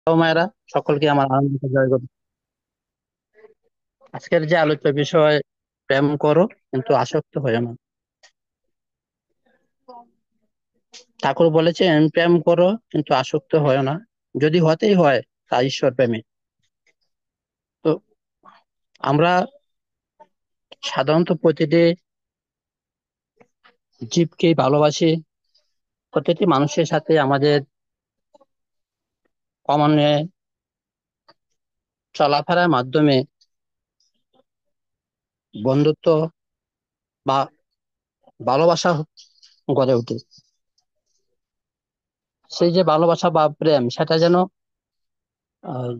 তো মায়েরা, সকলকে আমার আনন্দ জয় করো। আজকের যে আলোচ্য বিষয়, প্রেম করো কিন্তু আসক্ত হয়ে না। ঠাকুর বলেছেন প্রেম করো কিন্তু আসক্ত হয় না, যদি হতেই হয় তা ঈশ্বর প্রেমে। তো আমরা সাধারণত প্রতিটি জীবকেই ভালোবাসি। প্রতিটি মানুষের সাথে আমাদের কমনে চলাফেরার মাধ্যমে বন্ধুত্ব বা ভালোবাসা গড়ে ওঠে। সেই যে ভালোবাসা বা প্রেম, সেটা যেন আহ,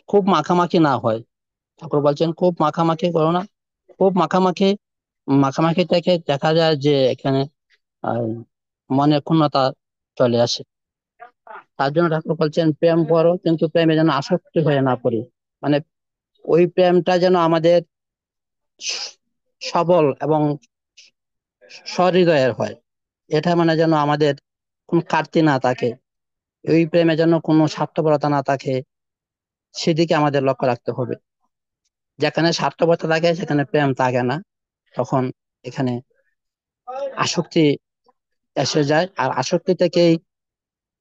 খুব মাখামাখি না হয়। ঠাকুর বলছেন খুব মাখামাখি করো না। খুব মাখামাখি মাখামাখি থেকে দেখা যায় যে এখানে আহ, মনে ক্ষুণ্ণতা চলে আসে। তার জন্য ঠাকুর বলছেন প্রেম করো কিন্তু প্রেমে যেন আসক্তি হয়ে না পড়ি। মানে ওই প্রেমটা যেন আমাদের স- সবল এবং সহৃদয়ের হয়। এটা মানে যেন আমাদের কোনো ঘাটতি না থাকে, ওই প্রেমে যেন কোনো স্বার্থপরতা না থাকে, সেদিকে আমাদের লক্ষ্য রাখতে হবে। যেখানে স্বার্থপরতা থাকে সেখানে প্রেম থাকে না, তখন এখানে আসক্তি এসে যায়, আর আসক্তি থেকেই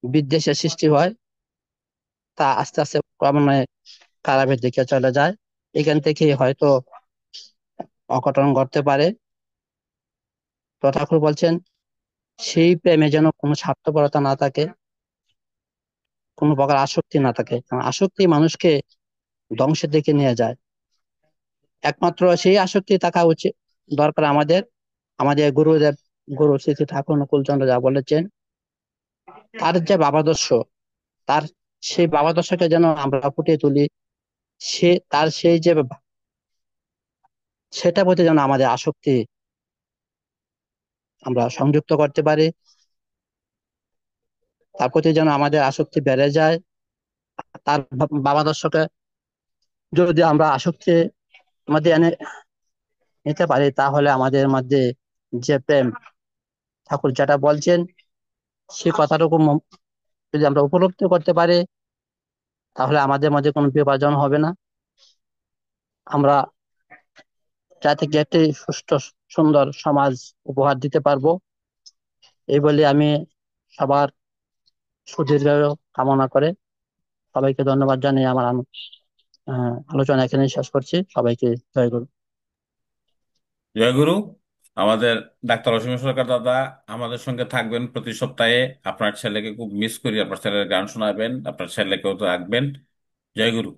বিদ্বেষের সৃষ্টি হয়। তা আস্তে আস্তে ক্রমান্বয়ে খারাপের দিকে চলে যায়। এখান থেকে হয়তো অঘটন ঘটতে পারে। তো ঠাকুর বলছেন সেই প্রেমে যেন কোনো স্বার্থপরতা না থাকে, কোনো প্রকার আসক্তি না থাকে, কারণ আসক্তি মানুষকে ধ্বংসের দিকে নিয়ে যায়। একমাত্র সেই আসক্তি থাকা উচিত দরকার আমাদের। আমাদের গুরুদেব, গুরু শ্রী শ্রী ঠাকুর অনুকূল চন্দ্র যা বলেছেন, তার যে ভাবাদর্শ, তার সেই ভাবাদর্শকে যেন আমরা ফুটিয়ে তুলি। তার সেই যে সেটা প্রতি যেন আমাদের আসক্তি আমরা সংযুক্ত করতে পারি, তার প্রতি যেন আমাদের আসক্তি বেড়ে যায়। তার ভাবাদর্শকে যদি আমরা আসক্তি মধ্যে এনে নিতে পারি, তাহলে আমাদের মধ্যে যে প্রেম, ঠাকুর যেটা বলছেন সেই কথাটুকু যদি আমরা উপলব্ধি করতে পারি, তাহলে আমাদের মধ্যে কোনো বিভাজন হবে না। আমরা জাতিকে একটি সুষ্ঠু সুন্দর সমাজ উপহার দিতে পারবো। এই বলে আমি সবার সুদীর্ঘ কামনা করে সবাইকে ধন্যবাদ জানিয়ে আমার আলোচনা এখানে শেষ করছি। সবাইকে জয় গুরু। জয়গুরু। আমাদের ডাক্তার অসীম সরকার দাদা আমাদের সঙ্গে থাকবেন প্রতি সপ্তাহে। আপনার ছেলেকে খুব মিস করি, আপনার ছেলের গান শোনাবেন, আপনার ছেলেকেও তো রাখবেন। জয়গুরু।